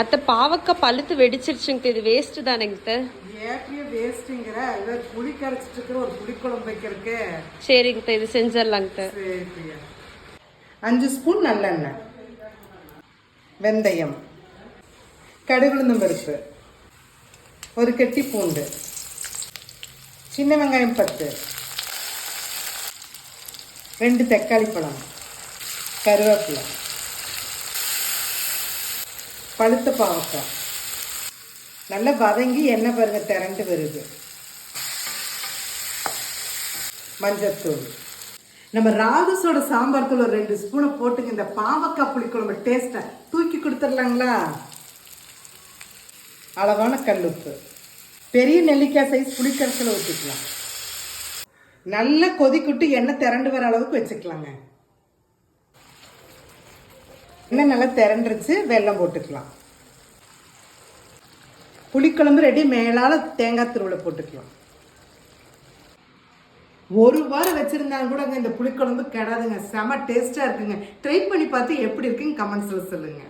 அத்தை பாவக்காய் பழுத்து வெடிச்சிருச்சுங்க. இது வேஸ்ட் தானேங்க? ஏற்கனவே வேஸ்ட்டுங்கிற இதை புளி கரைச்சிட்டு இருக்கிற ஒரு புளிக்குழம்பு வைக்கிறதுக்கு. சரிங்க, இது செஞ்சிடலாங்க. சரி, 5 ஸ்பூன் நல்லெண்ணெய், வெந்தயம், கடுகுளுந்தம் பருப்பு, ஒரு கெட்டி பூண்டு, சின்ன வெங்காயம் 10, 2 தக்காளி பழம், கருவேப்பிலை, பழுத்த பாவக்காய் நல்லா வதங்கி எண்ணெய் பாருங்க திரண்டு வருது. மஞ்சத்தூள், நம்ம ராகுசோட சாம்பார் தூள் ஒரு 2 ஸ்பூனை போட்டுங்க. இந்த பாவக்காய் புளிக்குழம்பு டேஸ்ட்டை தூக்கி கொடுத்துடலாங்களா? அளவான கல்லுப்பு, பெரிய நெல்லிக்காய் சைஸ் புளிக்கரைசலை ஊற்றிக்கலாம். நல்லா கொதிக்குட்டு எண்ணெய் திரண்டு வர அளவுக்கு வச்சுக்கலாங்க. எண்ணெய் நல்லா திரண்டுருச்சு, வெல்லம் போட்டுக்கலாம். புளிக்குழம்பு ரெடி. மேலால தேங்காய் துருவலை போட்டுக்கலாம். ஒரு வாரம் வச்சிருந்தாலும் கூட இந்த புளிக்குழம்பு கெடாதுங்க. செம டேஸ்டா இருக்குங்க. ட்ரை பண்ணி பார்த்து எப்படி இருக்குன்னு கமெண்ட்ஸ்ல சொல்லுங்க.